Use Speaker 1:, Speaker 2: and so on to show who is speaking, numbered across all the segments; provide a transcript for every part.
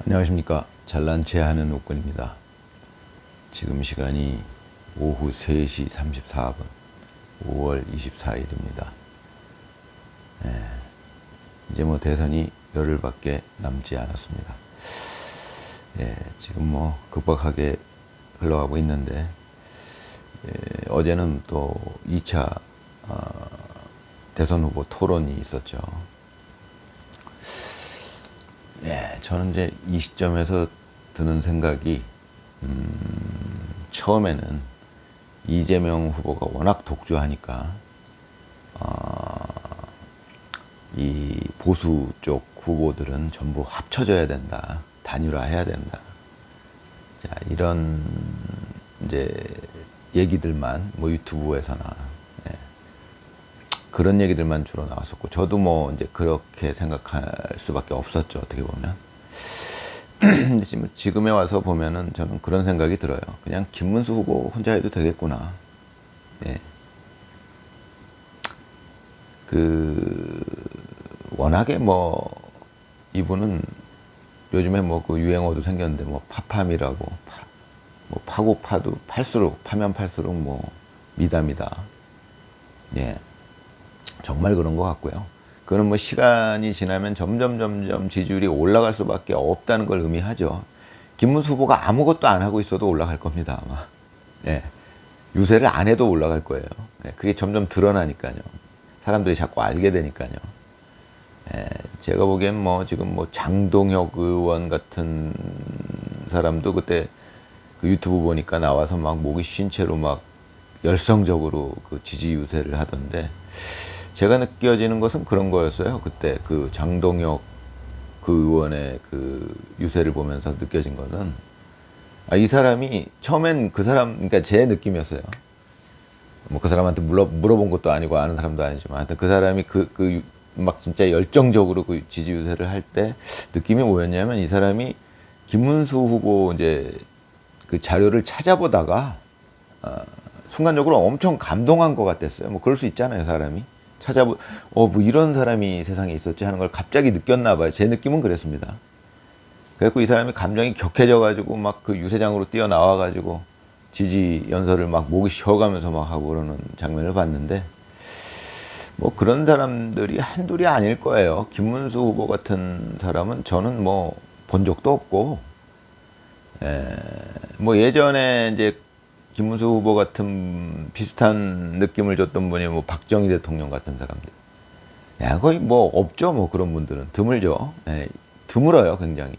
Speaker 1: 안녕하십니까. 잘난 체 하는 옥군입니다. 지금 시간이 오후 3시 34분 5월 24일입니다. 이제 뭐 대선이 열흘밖에 남지 않았습니다. 지금 뭐 급박하게 흘러가고 있는데 어제는 또 2차 대선 후보 토론이 있었죠. 저는 이제 이 시점에서 드는 생각이 처음에는 이재명 후보가 워낙 독주하니까 이 보수 쪽 후보들은 전부 합쳐져야 된다, 단일화해야 된다. 자, 이런 이제 얘기들만 뭐 유튜브에서나 그런 얘기들만 주로 나왔었고, 저도 뭐 이제 그렇게 생각할 수밖에 없었죠, 어떻게 보면. 근데 지금에 와서 보면은 저는 그런 생각이 들어요. 그냥 김문수 후보 혼자 해도 되겠구나. 워낙에 뭐 이분은 요즘에 뭐 그 유행어도 생겼는데 뭐 파팜이라고, 뭐 파고 파도 팔수록 파면 팔수록 뭐 미담이다. 정말 그런 것 같고요. 그건 뭐 시간이 지나면 점점 지지율이 올라갈 수밖에 없다는 걸 의미하죠. 김문수 후보가 아무것도 안 하고 있어도 올라갈 겁니다, 아마. 유세를 안 해도 올라갈 거예요. 그게 점점 드러나니까요. 사람들이 자꾸 알게 되니까요. 제가 보기엔 뭐 지금 뭐 장동혁 의원 같은 사람도 그때 그 유튜브 보니까 나와서 막 목이 쉰 채로 막 열성적으로 그 지지 유세를 하던데, 제가 느껴지는 것은 그런 거였어요. 그때 그 장동혁 그 의원의 그 유세를 보면서 느껴진 것은, 이 사람이 처음엔 그 사람, 그러니까 제 느낌이었어요. 뭐 그 사람한테 물어본 것도 아니고 아는 사람도 아니지만, 하여튼 그 사람이 막 진짜 열정적으로 그 지지 유세를 할 때 느낌이 뭐였냐면, 이 사람이 김문수 후보 이제 그 자료를 찾아보다가 순간적으로 엄청 감동한 것 같았어요. 뭐 그럴 수 있잖아요, 사람이. 뭐 이런 사람이 세상에 있었지 하는 걸 갑자기 느꼈나 봐요. 제 느낌은 그랬습니다. 그래갖고 이 사람이 감정이 격해져가지고 막 그 유세장으로 뛰어나와가지고 지지 연설을 막 목이 쉬어가면서 막 하고 그러는 장면을 봤는데, 뭐 그런 사람들이 한둘이 아닐 거예요. 김문수 후보 같은 사람은 저는 뭐 본 적도 없고, 뭐 예전에 이제 김문수 후보 같은 비슷한 느낌을 줬던 분이 뭐 박정희 대통령 같은 사람들. 거의 뭐 없죠. 뭐 그런 분들은 드물죠. 드물어요, 굉장히.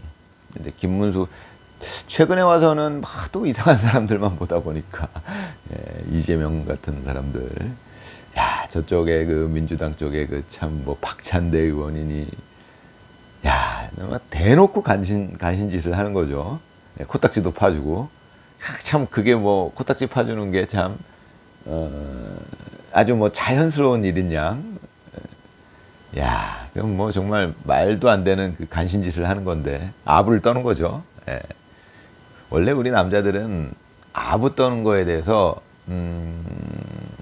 Speaker 1: 근데 김문수 최근에 와서는 하도 이상한 사람들만 보다 보니까 이재명 같은 사람들. 저쪽에 그 민주당 쪽에 그 참 뭐 박찬대 의원이니, 대놓고 간신짓을 하는 거죠. 코딱지도 파주고. 참 그게 뭐 코딱지 파주는 게 참 아주 뭐 자연스러운 일인 양. 그럼 뭐 정말 말도 안 되는 그 간신짓을 하는 건데 아부를 떠는 거죠. 원래 우리 남자들은 아부 떠는 거에 대해서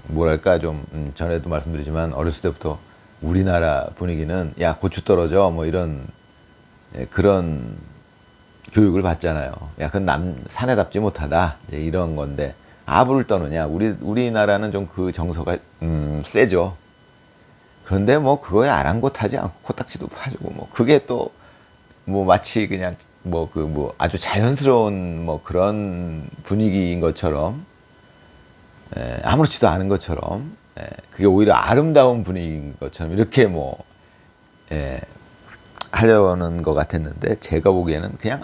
Speaker 1: 뭐랄까 좀 전에도 말씀드리지만 어렸을 때부터 우리나라 분위기는 야 고추 떨어져 뭐 이런 그런 교육을 받잖아요. 그건 사내답지 못하다 이런 건데, 아부를 떠느냐. 우리나라는 좀 그 정서가 세죠. 그런데 뭐 그거에 아랑곳하지 않고 코딱지도 파주고 뭐 그게 또 뭐 마치 그냥 뭐 아주 자연스러운 뭐 그런 분위기인 것처럼, 아무렇지도 않은 것처럼, 그게 오히려 아름다운 분위기인 것처럼 이렇게 뭐 하려는 것 같았는데, 제가 보기에는 그냥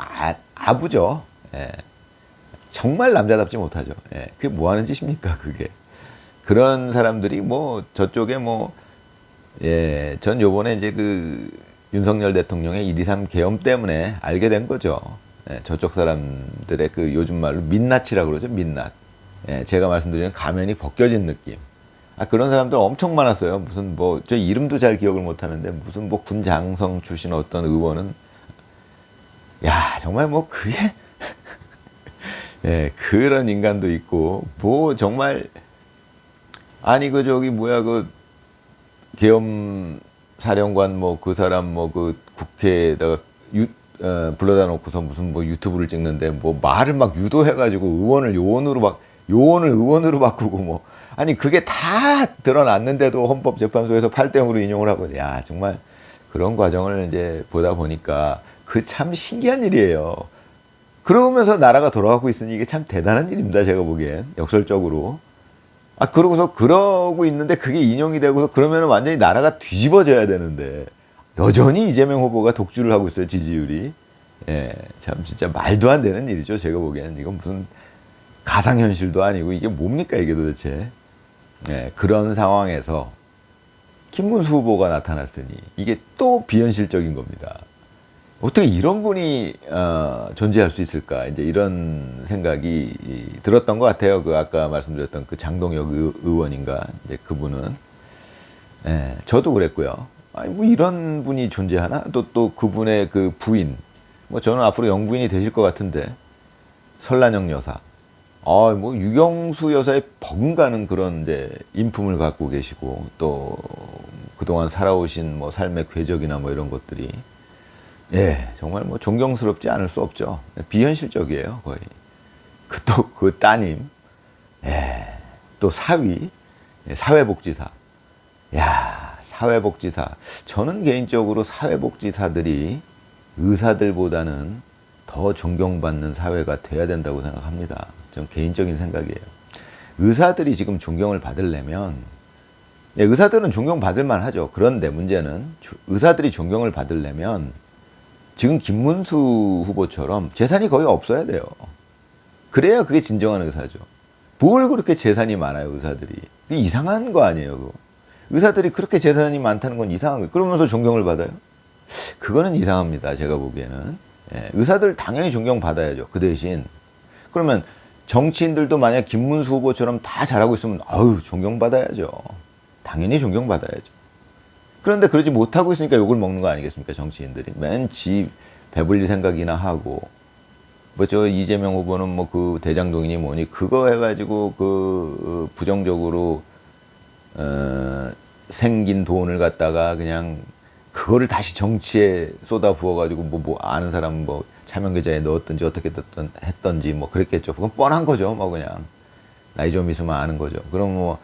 Speaker 1: 아부죠. 정말 남자답지 못하죠. 그게 뭐 하는 짓입니까, 그게. 그런 사람들이 뭐 저쪽에 뭐, 전 요번에 이제 그 윤석열 대통령의 1.23 계엄 때문에 알게 된 거죠. 저쪽 사람들의 그 요즘 말로 민낯이라고 그러죠, 민낯. 제가 말씀드리는 가면이 벗겨진 느낌. 그런 사람들 엄청 많았어요. 무슨 뭐 저 이름도 잘 기억을 못 하는데, 무슨 뭐 군장성 출신 어떤 의원은 정말 뭐 그게 그런 인간도 있고, 뭐 정말 아니 그 저기 뭐야 그 계엄 사령관 뭐 그 사람 뭐 그 국회에다가 불러다 놓고서 무슨 뭐 유튜브를 찍는데 뭐 말을 막 유도해가지고 요원을 의원으로 바꾸고 뭐 아니 그게 다 드러났는데도 헌법재판소에서 8대0으로 인용을 하고 야 정말 그런 과정을 이제 보다 보니까 그 참 신기한 일이에요. 그러면서 나라가 돌아가고 있으니 이게 참 대단한 일입니다. 제가 보기엔 역설적으로. 그러고서 그러고 있는데 그게 인용이 되고서 그러면 완전히 나라가 뒤집어져야 되는데 여전히 이재명 후보가 독주를 하고 있어요. 지지율이. 예, 참 진짜 말도 안 되는 일이죠. 제가 보기엔 이건 무슨 가상현실도 아니고 이게 뭡니까 이게 도대체. 예, 그런 상황에서 김문수 후보가 나타났으니 이게 또 비현실적인 겁니다. 어떻게 이런 분이 존재할 수 있을까? 이제 이런 생각이 들었던 것 같아요. 그 아까 말씀드렸던 그 장동혁 의원인가? 이제 그분은 예, 저도 그랬고요. 아니 뭐 이런 분이 존재하나? 또 그분의 그 부인, 뭐 저는 앞으로 영부인이 되실 것 같은데 설란영 여사, 뭐 유경수 여사의 버금가는 그런 이제 인품을 갖고 계시고 또 그동안 살아오신 뭐 삶의 궤적이나 뭐 이런 것들이 예, 정말 뭐 존경스럽지 않을 수 없죠. 비현실적이에요, 거의. 또 그 따님, 예, 또 사위, 예, 사회복지사. 야, 사회복지사. 저는 개인적으로 사회복지사들이 의사들보다는 더 존경받는 사회가 돼야 된다고 생각합니다. 전 개인적인 생각이에요. 의사들이 지금 존경을 받으려면, 예, 의사들은 존경받을 만하죠. 그런데 문제는 의사들이 존경을 받으려면 지금 김문수 후보처럼 재산이 거의 없어야 돼요. 그래야 그게 진정한 의사죠. 뭘 그렇게 재산이 많아요, 의사들이. 이상한 거 아니에요, 그거. 의사들이 그렇게 재산이 많다는 건 이상한 거예요. 그러면서 존경을 받아요? 그거는 이상합니다, 제가 보기에는. 예, 의사들 당연히 존경받아야죠. 그 대신 그러면 정치인들도 만약 김문수 후보처럼 다 잘하고 있으면 존경받아야죠. 당연히 존경받아야죠. 그런데 그러지 못하고 있으니까 욕을 먹는 거 아니겠습니까, 정치인들이. 맨 지 배불릴 생각이나 하고. 뭐 저 이재명 후보는 뭐 그 대장동이니 뭐니 그거 해가지고 그 부정적으로 생긴 돈을 갖다가 그냥 그거를 다시 정치에 쏟아 부어가지고 뭐 아는 사람 뭐 차명 계좌에 넣었든지 어떻게 했던지 뭐 그랬겠죠. 그건 뻔한 거죠. 뭐 그냥 나이 좀 있으면 아는 거죠. 그럼 뭐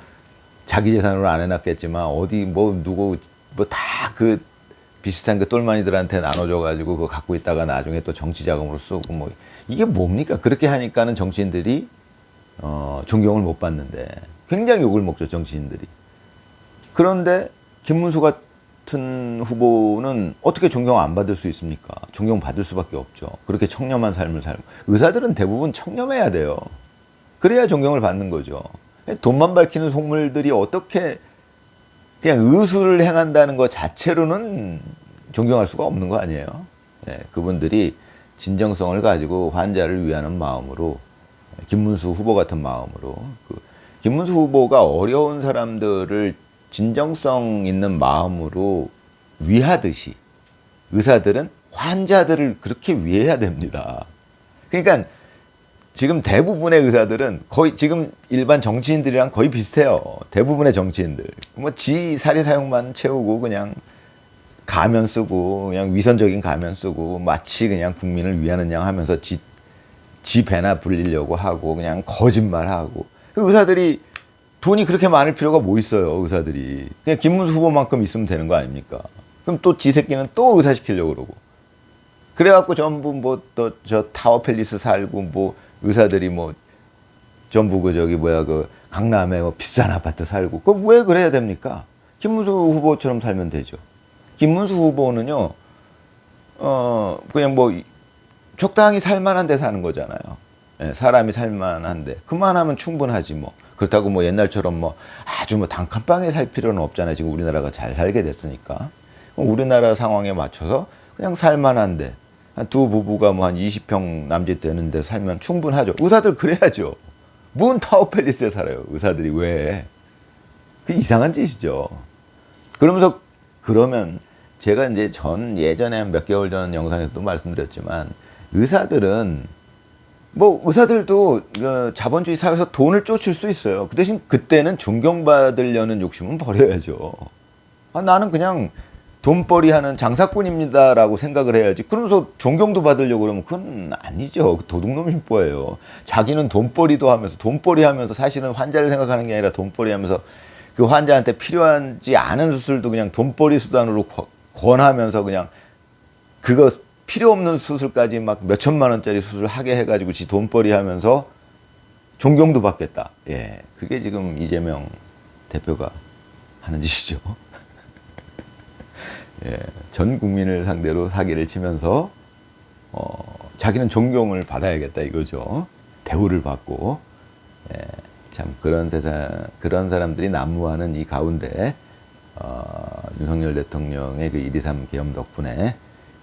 Speaker 1: 자기 재산으로 안 해놨겠지만 어디 뭐 누구 뭐 다 그 비슷한 그 똘마니들한테 나눠줘가지고 그거 갖고 있다가 나중에 또 정치 자금으로 쓰고 뭐 이게 뭡니까? 그렇게 하니까는 정치인들이 존경을 못 받는데 굉장히 욕을 먹죠, 정치인들이. 그런데 김문수 같은 후보는 어떻게 존경 안 받을 수 있습니까? 존경받을 수밖에 없죠. 그렇게 청렴한 삶을 살고. 의사들은 대부분 청렴해야 돼요. 그래야 존경을 받는 거죠. 돈만 밝히는 속물들이 어떻게 그냥 의술을 행한다는 것 자체로는 존경할 수가 없는 거 아니에요. 네, 그분들이 진정성을 가지고 환자를 위하는 마음으로 김문수 후보 같은 마음으로 김문수 후보가 어려운 사람들을 진정성 있는 마음으로 위하듯이 의사들은 환자들을 그렇게 위해야 됩니다. 그러니까 지금 대부분의 의사들은 거의 지금 일반 정치인들이랑 거의 비슷해요. 대부분의 정치인들. 뭐 지 사리 사욕만 채우고 그냥 가면 쓰고 그냥 위선적인 가면 쓰고 마치 그냥 국민을 위하는 양 하면서 지 배나 불리려고 하고 그냥 거짓말하고. 의사들이 돈이 그렇게 많을 필요가 뭐 있어요, 의사들이. 그냥 김문수 후보만큼 있으면 되는 거 아닙니까? 그럼 또 지 새끼는 또 의사 시키려고 그러고. 그래갖고 전부 뭐 또 저 타워 팰리스 살고 뭐 의사들이 뭐 전부 그 강남에 뭐 비싼 아파트 살고. 그거 왜 그래야 됩니까? 김문수 후보처럼 살면 되죠. 김문수 후보는요, 그냥 뭐 적당히 살만한 데 사는 거잖아요. 예, 사람이 살만한데 그만하면 충분하지 뭐. 그렇다고 뭐 옛날처럼 뭐 아주 뭐 단칸방에 살 필요는 없잖아요. 지금 우리나라가 잘 살게 됐으니까. 우리나라 상황에 맞춰서 그냥 살만한데 한 두 부부가 뭐 한 20평 남짓 되는데 살면 충분하죠. 의사들 그래야죠. 뭔 타워 팰리스에 살아요, 의사들이. 왜? 그 이상한 짓이죠. 그러면 제가 이제 예전에 몇 개월 전 영상에서도 말씀드렸지만 의사들은 뭐 의사들도 자본주의 사회에서 돈을 쫓을 수 있어요. 그 대신 그때는 존경받으려는 욕심은 버려야죠. 나는 그냥 돈벌이 하는 장사꾼입니다라고 생각을 해야지. 그러면서 존경도 받으려고 그러면 그건 아니죠. 도둑놈 심보예요. 자기는 돈벌이도 하면서 돈벌이 하면서 사실은 환자를 생각하는 게 아니라 돈벌이 하면서 그 환자한테 필요하지 않은 수술도 그냥 돈벌이 수단으로 권하면서 그냥 그거 필요 없는 수술까지 막 몇천만 원짜리 수술 하게 해가지고 지 돈벌이 하면서 존경도 받겠다. 예, 그게 지금 이재명 대표가 하는 짓이죠. 예, 전 국민을 상대로 사기를 치면서 자기는 존경을 받아야겠다 이거죠. 대우를 받고. 예, 참 그런 사람들이 난무하는 이 가운데 윤석열 대통령의 그 1.23 계엄 덕분에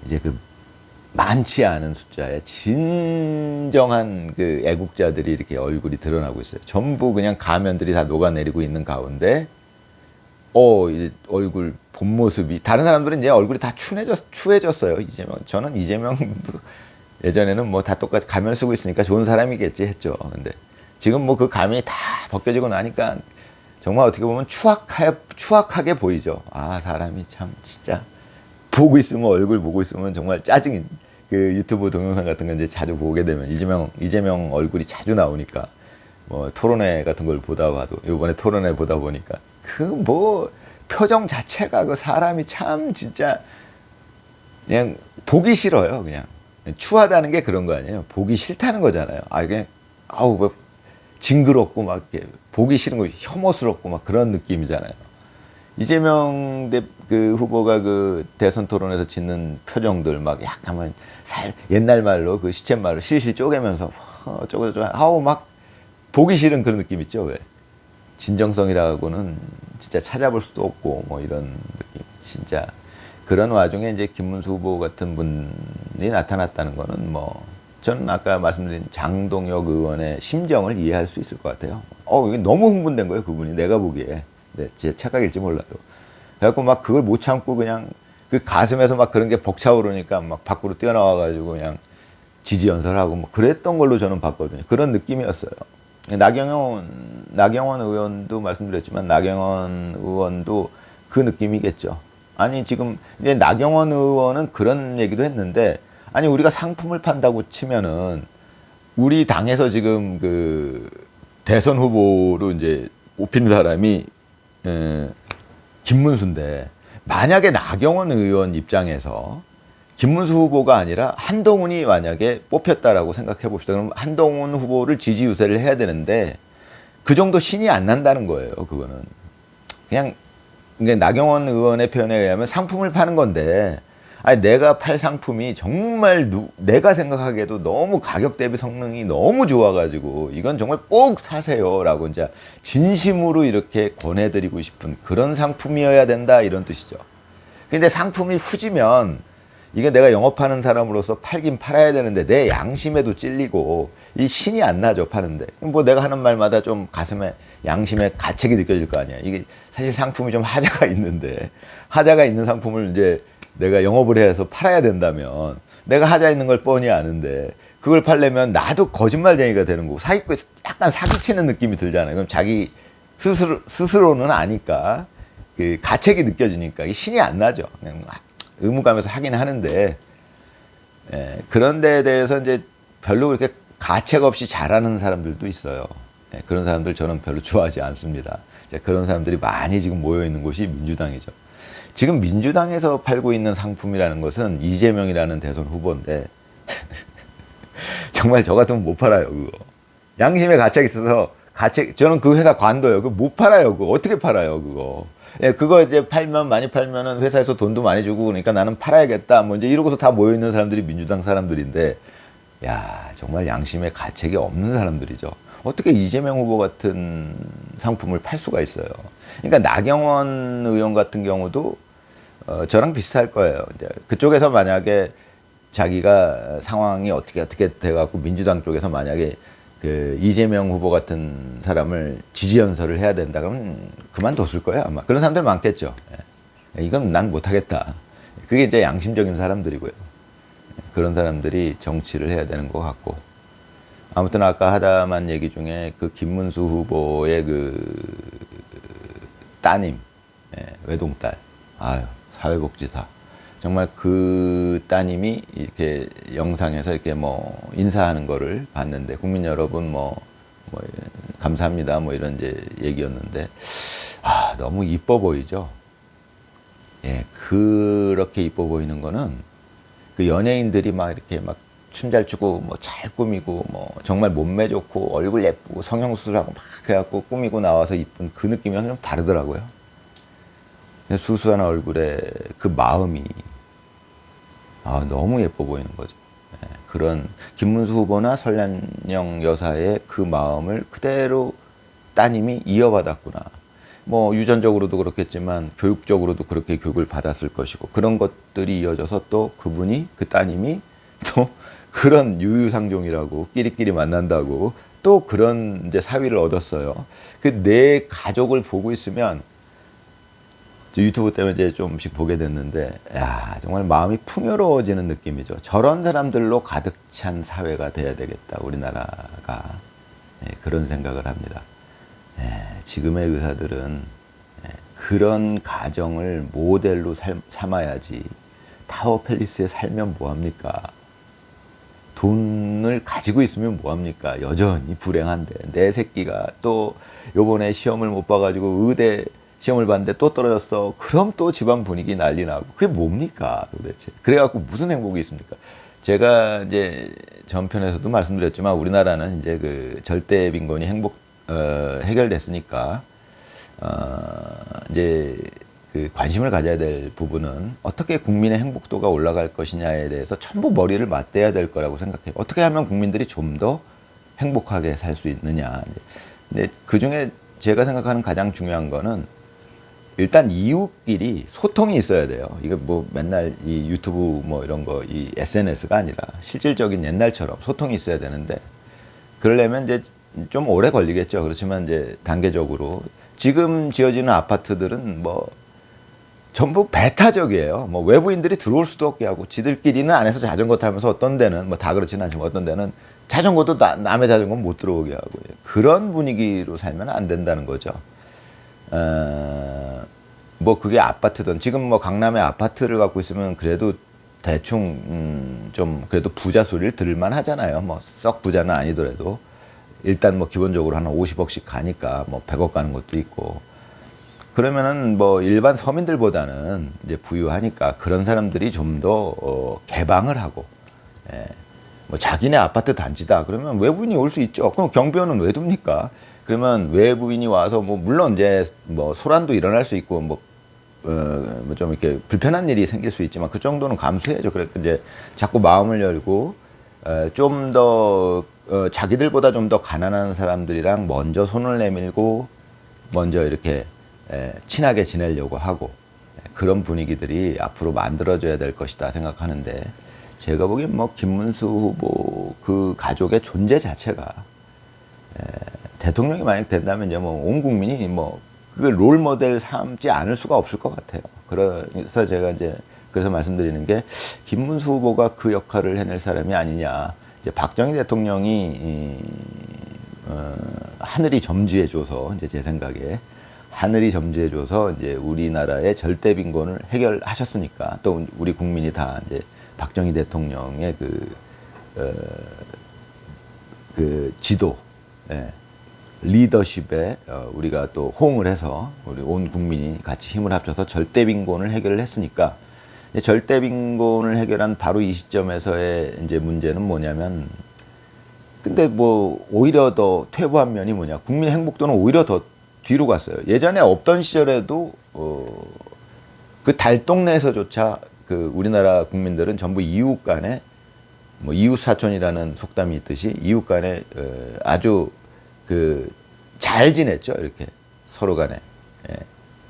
Speaker 1: 이제 그 많지 않은 숫자의 진정한 그 애국자들이 이렇게 얼굴이 드러나고 있어요. 전부 그냥 가면들이 다 녹아내리고 있는 가운데 이제 얼굴 본 모습이 다른 사람들은 이제 얼굴이 다 추해졌어요. 저는 이재명도 예전에는 뭐 다 똑같이 가면 쓰고 있으니까 좋은 사람이겠지 했죠. 근데 지금 뭐 그 가면이 다 벗겨지고 나니까 정말 어떻게 보면 추악하게 보이죠. 아, 사람이 참 진짜 얼굴 보고 있으면 정말 짜증이. 그 유튜브 동영상 같은 거 이제 자주 보게 되면 이재명 얼굴이 자주 나오니까 뭐 토론회 같은 걸 보다 봐도 이번에 토론회 보다 보니까 그 뭐 표정 자체가 그 사람이 참 진짜 그냥 보기 싫어요. 그냥 추하다는 게 그런 거 아니에요. 보기 싫다는 거잖아요. 이게 뭐 징그럽고 막 이렇게 보기 싫은 거 혐오스럽고 막 그런 느낌이잖아요. 이재명 그 후보가 그 대선 토론에서 짓는 표정들 막 약간 옛날 말로 그 시쳇말로 실실 쪼개면서 막 보기 싫은 그런 느낌 있죠. 왜? 진정성이라고는 진짜 찾아볼 수도 없고 뭐 이런 느낌. 진짜 그런 와중에 이제 김문수 후보 같은 분이 나타났다는 거는 뭐 저는 아까 말씀드린 장동혁 의원의 심정을 이해할 수 있을 것 같아요. 이게 너무 흥분된 거예요, 그분이. 내가 보기에. 네, 제 착각일지 몰라도. 그래갖고 막 그걸 못 참고 그냥 그 가슴에서 막 그런 게 벅차오르니까 막 밖으로 뛰어나와가지고 그냥 지지연설하고 뭐 그랬던 걸로 저는 봤거든요. 그런 느낌이었어요. 나경원 의원도 말씀드렸지만 나경원 의원도 그 느낌이겠죠. 아니 지금 이제 나경원 의원은 그런 얘기도 했는데 아니 우리가 상품을 판다고 치면은 우리 당에서 지금 그 대선 후보로 이제 뽑힌 사람이 김문수인데 만약에 나경원 의원 입장에서 김문수 후보가 아니라 한동훈이 만약에 뽑혔다라고 생각해 봅시다. 그럼 한동훈 후보를 지지 유세를 해야 되는데 그 정도 신이 안 난다는 거예요. 그거는 그냥 나경원 의원의 표현에 의하면 상품을 파는 건데 아니 내가 팔 상품이 정말 내가 생각하기에도 너무 가격 대비 성능이 너무 좋아가지고 이건 정말 꼭 사세요라고 이제 진심으로 이렇게 권해드리고 싶은 그런 상품이어야 된다 이런 뜻이죠. 근데 상품이 후지면 이게 내가 영업하는 사람으로서 팔긴 팔아야 되는데 내 양심에도 찔리고 이 신이 안 나죠 파는데 뭐 내가 하는 말마다 좀 가슴에 양심에 가책이 느껴질 거 아니야. 이게 사실 상품이 좀 하자가 있는데 하자가 있는 상품을 이제 내가 영업을 해서 팔아야 된다면 내가 하자 있는 걸 뻔히 아는데 그걸 팔려면 나도 거짓말쟁이가 되는 거고 약간 사기치는 느낌이 들잖아요. 그럼 자기 스스로는 아니까 그 가책이 느껴지니까 이게 신이 안 나죠. 그냥 의무감에서 하긴 하는데 그런 데에 대해서 이제 별로 그렇게 가책 없이 잘하는 사람들도 있어요. 그런 사람들 저는 별로 좋아하지 않습니다. 그런 사람들이 많이 지금 모여 있는 곳이 민주당이죠. 지금 민주당에서 팔고 있는 상품이라는 것은 이재명이라는 대선 후보인데 정말 저 같으면 못 팔아요. 그거 양심에 가책이 있어서 저는 그 회사 관둬요. 그거 못 팔아요. 그거 어떻게 팔아요? 그거 이제 많이 팔면은 회사에서 돈도 많이 주고 그러니까 나는 팔아야겠다. 뭐 이제 이러고서 다 모여 있는 사람들이 민주당 사람들인데 야 정말 양심에 가책이 없는 사람들이죠. 어떻게 이재명 후보 같은 상품을 팔 수가 있어요. 그러니까 나경원 의원 같은 경우도 저랑 비슷할 거예요. 이제 그쪽에서 만약에 자기가 상황이 어떻게 돼갖고 민주당 쪽에서 만약에 그 이재명 후보 같은 사람을 지지 연설을 해야 된다 그러면 그만뒀을 거예요. 아마 그런 사람들 많겠죠. 이건 난 못하겠다. 그게 이제 양심적인 사람들이고요. 그런 사람들이 정치를 해야 되는 것 같고. 아무튼 아까 하다만 얘기 중에 그 김문수 후보의 그 따님, 외동딸. 아유, 사회복지사. 정말 그 따님이 이렇게 영상에서 이렇게 뭐 인사하는 거를 봤는데, 국민 여러분 뭐 감사합니다 뭐 이런 이제 얘기였는데, 너무 이뻐 보이죠. 예, 그렇게 이뻐 보이는 거는 그 연예인들이 막 이렇게 막 춤 잘 추고 뭐 잘 꾸미고 뭐 정말 몸매 좋고 얼굴 예쁘고 성형수술하고 막 그래갖고 꾸미고 나와서 이쁜 그 느낌이랑 좀 다르더라고요. 수수한 얼굴에 그 마음이 너무 예뻐 보이는 거죠. 예, 그런 김문수 후보나 설련영 여사의 그 마음을 그대로 따님이 이어받았구나. 뭐 유전적으로도 그렇겠지만 교육적으로도 그렇게 교육을 받았을 것이고, 그런 것들이 이어져서 또 그분이, 그 따님이 또 그런 유유상종이라고 끼리끼리 만난다고 또 그런 이제 사위를 얻었어요. 그 내 가족을 보고 있으면 유튜브 때문에 이제 좀씩 보게 됐는데, 야, 정말 마음이 풍요로워지는 느낌이죠. 저런 사람들로 가득 찬 사회가 돼야 되겠다, 우리나라가. 네, 그런 생각을 합니다. 지금의 의사들은 그런 가정을 모델로 삼아야지. 타워 팰리스에 살면 뭐합니까? 돈을 가지고 있으면 뭐합니까? 여전히 불행한데, 내 새끼가 또 요번에 시험을 못 봐가지고 의대 시험을 봤는데 또 떨어졌어. 그럼 또 집안 분위기 난리 나고. 그게 뭡니까 도대체? 그래갖고 무슨 행복이 있습니까? 제가 이제 전편에서도 말씀드렸지만, 우리나라는 이제 그 절대 빈곤이 해결됐으니까, 이제 그 관심을 가져야 될 부분은 어떻게 국민의 행복도가 올라갈 것이냐에 대해서 전부 머리를 맞대야 될 거라고 생각해요. 어떻게 하면 국민들이 좀 더 행복하게 살 수 있느냐. 근데 그 중에 제가 생각하는 가장 중요한 거는, 일단 이웃끼리 소통이 있어야 돼요. 이거 뭐 맨날 이 유튜브 뭐 이런 거, 이 SNS가 아니라 실질적인 옛날처럼 소통이 있어야 되는데, 그러려면 이제 좀 오래 걸리겠죠. 그렇지만 이제 단계적으로 지금 지어지는 아파트들은 뭐 전부 배타적이에요. 뭐 외부인들이 들어올 수도 없게 하고, 지들끼리는 안에서 자전거 타면서, 어떤 데는 뭐 다 그렇지는 않지만 어떤 데는 자전거도 남의 자전거는 못 들어오게 하고, 그런 분위기로 살면 안 된다는 거죠. 뭐 그게 아파트든, 지금 뭐 강남에 아파트를 갖고 있으면 그래도 대충 좀 그래도 부자 소리를 들을만 하잖아요. 뭐 썩 부자는 아니더라도 일단 뭐 기본적으로 한 50억씩 가니까 뭐 100억 가는 것도 있고, 그러면은 뭐 일반 서민들보다는 이제 부유하니까 그런 사람들이 좀 더 개방을 하고, 뭐 자기네 아파트 단지다 그러면 외부인이 올 수 있죠. 그럼 경비원은 왜 둡니까? 그러면 외부인이 와서 뭐 물론 이제 뭐 소란도 일어날 수 있고 뭐 좀 이렇게 불편한 일이 생길 수 있지만, 그 정도는 감수해야죠. 그래서 이제 자꾸 마음을 열고 좀 더 자기들보다 좀 더 가난한 사람들이랑 먼저 손을 내밀고 먼저 이렇게 친하게 지내려고 하고, 그런 분위기들이 앞으로 만들어져야 될 것이다 생각하는데, 제가 보기엔 뭐 김문수 후보 그 가족의 존재 자체가, 대통령이 만약 된다면 이제 뭐 온 국민이 뭐 그걸 롤 모델 삼지 않을 수가 없을 것 같아요. 그래서 제가 이제 그래서 말씀드리는 게, 김문수 후보가 그 역할을 해낼 사람이 아니냐. 이제 박정희 대통령이 하늘이 점지해줘서, 이제 제 생각에 하늘이 점지해줘서 이제 우리나라의 절대 빈곤을 해결하셨으니까, 또 우리 국민이 다 이제 박정희 대통령의 그 지도, 리더십에 우리가 또 호응을 해서 우리 온 국민이 같이 힘을 합쳐서 절대 빈곤을 해결을 했으니까, 절대 빈곤을 해결한 바로 이 시점에서의 이제 문제는 뭐냐면, 근데 뭐 오히려 더 퇴보한 면이 뭐냐, 국민의 행복도는 오히려 더 뒤로 갔어요. 예전에 없던 시절에도 그 달동네에서조차 그 우리나라 국민들은 전부 이웃 간에, 뭐 이웃 사촌이라는 속담이 있듯이 이웃 간에 아주 그 잘 지냈죠. 이렇게 서로 간에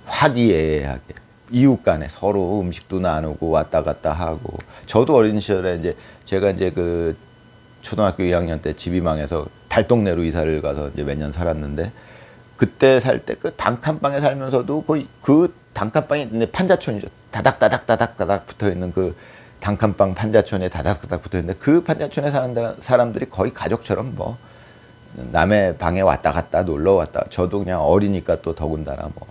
Speaker 1: 화기애애하게 이웃 간에 서로 음식도 나누고 왔다 갔다 하고. 저도 어린 시절에 이제 제가 이제 그 초등학교 2학년 때 집이 망해서 달동네로 이사를 가서 이제 몇 년 살았는데, 그때 살 때 그 단칸방에 살면서도 거의 그 단칸방이 판자촌이죠. 다닥다닥 붙어 있는 그 단칸방 판자촌에 다닥다닥 붙어 있는데, 그 판자촌에 사는 사람들이 거의 가족처럼 뭐 남의 방에 왔다 갔다 놀러 왔다. 저도 그냥 어리니까 또 더군다나 뭐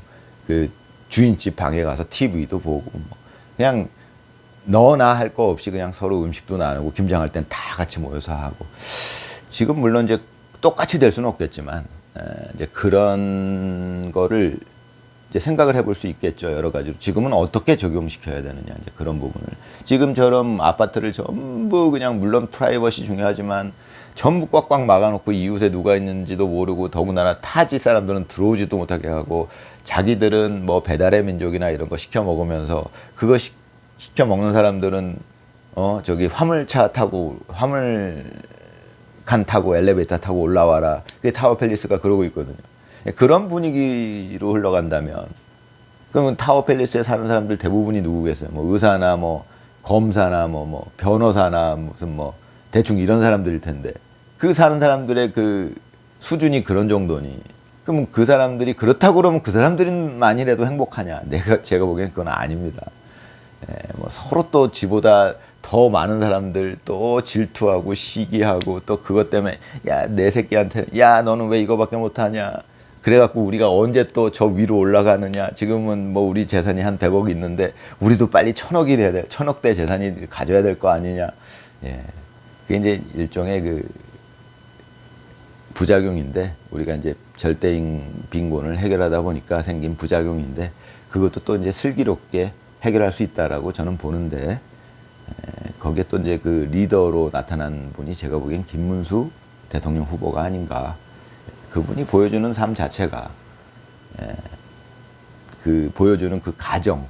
Speaker 1: 그 주인집 방에 가서 TV도 보고, 뭐 그냥 너나 할 거 없이 그냥 서로 음식도 나누고 김장할 땐 다 같이 모여서 하고. 지금 물론 이제 똑같이 될 수는 없겠지만 이제 그런 거를 이제 생각을 해볼 수 있겠죠. 여러 가지로. 지금은 어떻게 적용시켜야 되느냐. 이제 그런 부분을. 지금처럼 아파트를 전부 그냥 물론 프라이버시 중요하지만 전부 꽉꽉 막아놓고 이웃에 누가 있는지도 모르고 더군다나 타지 사람들은 들어오지도 못하게 하고 자기들은 뭐 배달의 민족이나 이런 거 시켜 먹으면서 그거 시켜 먹는 사람들은 저기 화물차 타고 화물칸 타고 엘리베이터 타고 올라와라. 그게 타워 팰리스가 그러고 있거든요. 그런 분위기로 흘러간다면 그러면 타워 팰리스에 사는 사람들 대부분이 누구겠어요? 뭐 의사나 뭐 검사나 뭐 변호사나 무슨 뭐 대충 이런 사람들일 텐데 그 사는 사람들의 그 수준이 그런 정도니 그럼 그 사람들이 그렇다고 그러면 그 사람들만이라도 행복하냐? 제가 보기엔 그건 아닙니다. 뭐 서로 또 지보다 더 많은 사람들 또 질투하고 시기하고 또 그것 때문에 야 내 새끼한테 야 너는 왜 이거밖에 못하냐 그래갖고 우리가 언제 또 저 위로 올라가느냐 지금은 뭐 우리 재산이 한 100억 있는데 우리도 빨리 1000억이 돼야 돼 1000억대 재산이 가져야 될 거 아니냐 그게 이제 일종의 그 부작용인데 우리가 이제 절대인 빈곤을 해결하다 보니까 생긴 부작용인데 그것도 또 이제 슬기롭게 해결할 수 있다라고 저는 보는데 거기에 또 이제 그 리더로 나타난 분이 제가 보기엔 김문수 대통령 후보가 아닌가. 그분이 보여주는 삶 자체가 그 보여주는 그 가정.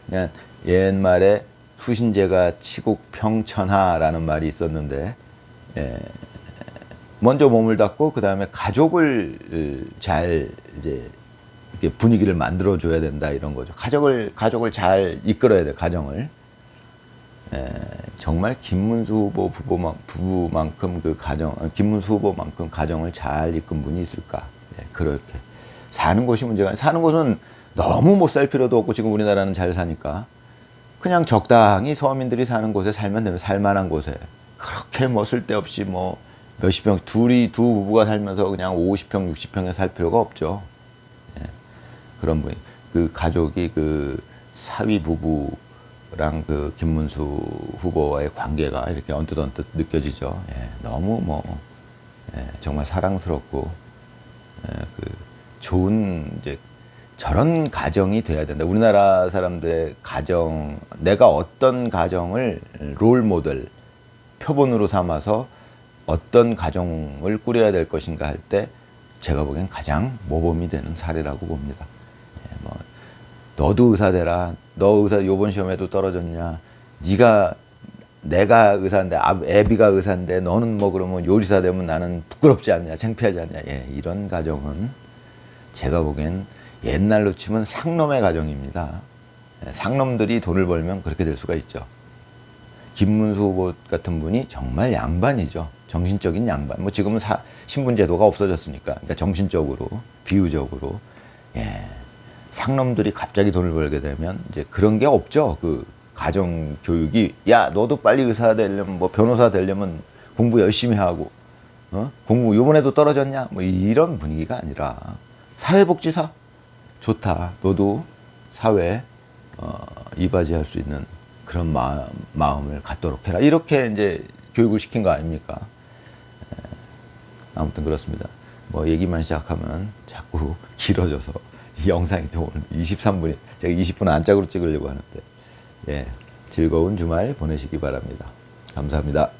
Speaker 1: 그냥 옛말에 수신제가 치국평천하라는 말이 있었는데 먼저 몸을 닦고 그 다음에 가족을 잘 이제 이렇게 분위기를 만들어 줘야 된다 이런 거죠. 가족을 잘 이끌어야 돼 가정을. 정말 김문수 후보 부부만큼 김문수 후보만큼 가정을 잘 이끈 분이 있을까? 그렇게 사는 곳이 문제가 사는 곳은 너무 못 살 필요도 없고 지금 우리나라는 잘 사니까 그냥 적당히 서민들이 사는 곳에 살면 되면 살만한 곳에 그렇게 뭐 쓸데없이 뭐 몇십 평 두 부부가 살면서 그냥 50평 60평에 살 필요가 없죠. 그런 분이 그 가족이 그 사위 부부랑 그 김문수 후보와의 관계가 이렇게 언뜻 느껴지죠. 너무 정말 사랑스럽고 그 좋은 이제 저런 가정이 돼야 된다. 우리나라 사람들의 가정 내가 어떤 가정을 롤 모델 표본으로 삼아서 어떤 가정을 꾸려야 될 것인가 할 때 제가 보기엔 가장 모범이 되는 사례라고 봅니다. 뭐 너도 의사 되라. 너 의사 요번 시험에도 떨어졌냐. 내가 의사인데 애비가 의사인데 너는 뭐 그러면 요리사 되면 나는 부끄럽지 않냐 창피하지 않냐. 이런 가정은 제가 보기엔 옛날로 치면 상놈의 가정입니다. 상놈들이 돈을 벌면 그렇게 될 수가 있죠. 김문수 후보 같은 분이 정말 양반이죠. 정신적인 양반. 뭐 지금은 신분제도가 없어졌으니까. 그러니까 정신적으로, 비유적으로. 상놈들이 갑자기 돈을 벌게 되면 이제 그런 게 없죠. 그 가정 교육이 야 너도 빨리 의사 되려면 뭐 변호사 되려면 공부 열심히 하고 공부 요번에도 떨어졌냐 뭐 이런 분위기가 아니라 사회복지사 좋다. 너도 사회에 이바지할 수 있는 그런 마음을 갖도록 해라. 이렇게 이제 교육을 시킨 거 아닙니까? 아무튼 그렇습니다. 뭐 얘기만 시작하면 자꾸 길어져서 이 영상이 또 오늘 23분이 제가 20분 안짝으로 찍으려고 하는데 즐거운 주말 보내시기 바랍니다. 감사합니다.